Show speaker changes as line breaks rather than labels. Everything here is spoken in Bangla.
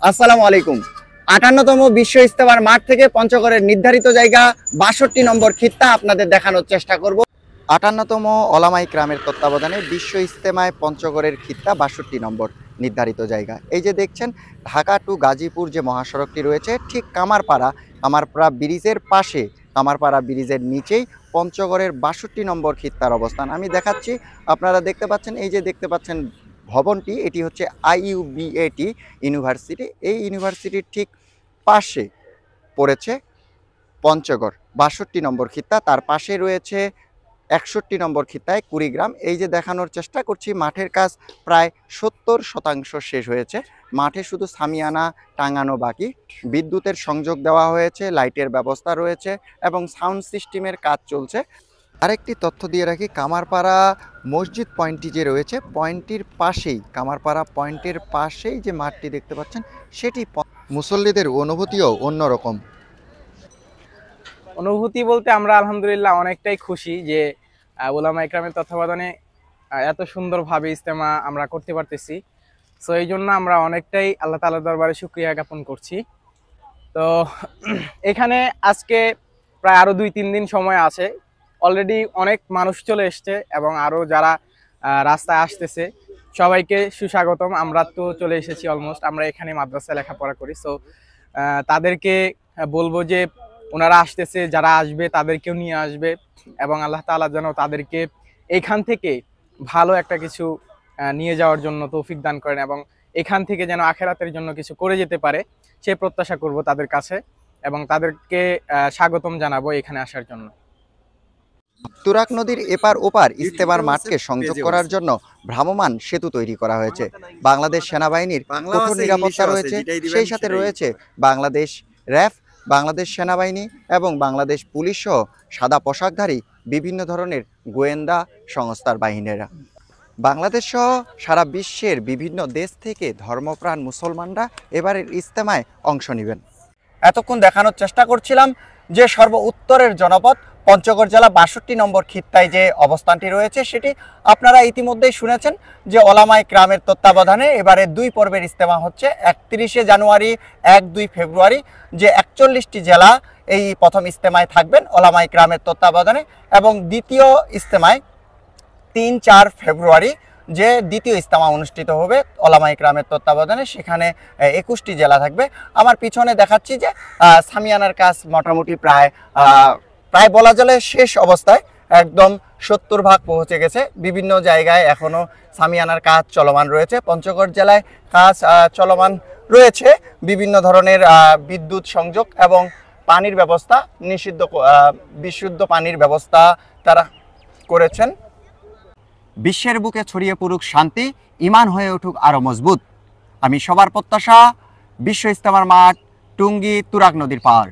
আসসালামু আলাইকুম। ৫৮তম বিশ্ব ইজতেমার মাঠ থেকে পঞ্চগড়ের নির্ধারিত জায়গা ৬২ নম্বর খিত্তা আপনাদের দেখানোর চেষ্টা করব। ৫৮তম ওলামা ইকরামের তত্ত্বাবধানে বিশ্ব ইজতেমায় পঞ্চগড়ের খিত্তা ৬২ নম্বর নির্ধারিত জায়গা। এই যে দেখছেন ঢাকা টু গাজীপুর যে মহাসড়কটি রয়েছে, ঠিক কামারপাড়া ব্রিজের পাশে, কামারপাড়া ব্রিজের নিচেই পঞ্চগড়ের ৬২ নম্বর খিত্তার অবস্থান। আমি দেখাচ্ছি, আপনারা দেখতে পাচ্ছেন, এই যে দেখতে পাচ্ছেন ভবনটি, এটি হচ্ছে IUBAT ইউনিভার্সিটি। এই ইউনিভার্সিটির ঠিক পাশে পড়েছে পঞ্চগড় ৬২ নম্বর খিত্তা। তার পাশে রয়েছে ৬১ নম্বর খিত্তায় কুড়িগ্রাম। এই যে দেখানোর চেষ্টা করছি, মাঠের কাজ প্রায় ৭০% শেষ হয়েছে। মাঠে শুধু সামিয়ানা টাঙানো বাকি। বিদ্যুতের সংযোগ দেওয়া হয়েছে, লাইটের ব্যবস্থা রয়েছে এবং সাউন্ড সিস্টেমের কাজ চলছে। আরেকটি তথ্য দিয়ে রাখি, কামারপাড়া মসজিদ পয়েন্টটি যে রয়েছে, পয়েন্টটির পাশেই, কামারপাড়া পয়েন্টের পাশেই যে মাঠটি দেখতে পাচ্ছেন, সেটি মুসল্লিদের অনুভূতিও অন্যরকম।
অনুভূতি বলতে আমরা আলহামদুলিল্লাহ অনেকটাই খুশি যে ওলামা ইকরামের তত্ত্বাবধানে এত সুন্দরভাবে ইজতেমা আমরা করতে পারতেছি। সো এই জন্য আমরা অনেকটাই আল্লাহ তাআলার দরবারে শুকরিয়া জ্ঞাপন করছি। তো এখানে আজকে প্রায় আরও 2-3 দিন সময় আছে। অলরেডি অনেক মানুষ চলে এসছে এবং আরও যারা রাস্তায় আসতেছে সবাইকে সুস্বাগতম। আমরা তো চলে এসেছি অলমোস্ট, আমরা এখানে মাদ্রাসায় লেখাপড়া করি। সো তাদেরকে বলবো যে ওনারা আসতেছে, যারা আসবে তাদেরকেও নিয়ে আসবে এবং আল্লাহ তাআলা যেন তাদেরকে এখান থেকে ভালো একটা কিছু নিয়ে যাওয়ার জন্য তৌফিক দান করেন এবং এখান থেকে যেন আখেরাতের জন্য কিছু করে যেতে পারে সে প্রত্যাশা করব তাদের কাছে এবং তাদেরকে স্বাগতম জানাবো এখানে আসার জন্য।
তুরাগ নদীর এপার ওপার ইজতেমার মাঠকে সংযোগ করার জন্য ভ্রাম্যমাণ সেতু তৈরি করা হয়েছে। বাংলাদেশ সেনাবাহিনীর কঠোর নিরাপত্তা রয়েছে, সেই সাথে রয়েছে বাংলাদেশ র্যাব, বাংলাদেশ সেনাবাহিনী এবং বাংলাদেশ পুলিশ সহ সাদা পোশাকধারী বিভিন্ন ধরনের গোয়েন্দা সংস্থার বাহিনীরা। বাংলাদেশ সহ সারা বিশ্বের বিভিন্ন দেশ থেকে ধর্মপ্রাণ মুসলমানরা এবারের ইজতেমায় অংশ নেবেন। এতক্ষণ দেখানোর চেষ্টা করছিলাম যে সর্ব উত্তরের জনপদ পঞ্চগড় জেলা ৬২ নম্বর খিত্তায় যে অবস্থানটি রয়েছে, সেটি আপনারা ইতিমধ্যেই শুনেছেন যে ওলামা ইকরামের তত্ত্বাবধানে এবারে 2 পর্বের ইজতেমা হচ্ছে। 31শে জানুয়ারি, 1-2 ফেব্রুয়ারি যে 41টি জেলা এই প্রথম ইজতেমায় থাকবেন ওলামা ইকরামের তত্ত্বাবধানে এবং দ্বিতীয় ইজতেমায় 3-4 ফেব্রুয়ারি যে দ্বিতীয় ইজতেমা অনুষ্ঠিত হবে ওলামা ইকরামের তত্ত্বাবধানে, সেখানে 21টি জেলা থাকবে। আমার পিছনে দেখাচ্ছি যে সামিয়ানার কাজ মোটামুটি প্রায় বলা চলে শেষ অবস্থায়, একদম 70% পৌঁছে গেছে। বিভিন্ন জায়গায় এখনও সামিয়ানার কাজ চলমান রয়েছে। পঞ্চগড় জেলায় কাজ চলমান রয়েছে, বিভিন্ন ধরনের বিদ্যুৎ সংযোগ এবং পানির ব্যবস্থা, বিশুদ্ধ পানির ব্যবস্থা তারা করেছেন। বিশ্বের বুকে ছড়িয়ে পড়ুক শান্তি, ঈমান হয়ে উঠুক আরও মজবুত। আমি সবার প্রত্যাশা বিশ্ব ইজতেমার মাঠ, টুঙ্গি তুরাগ নদীর পাড়।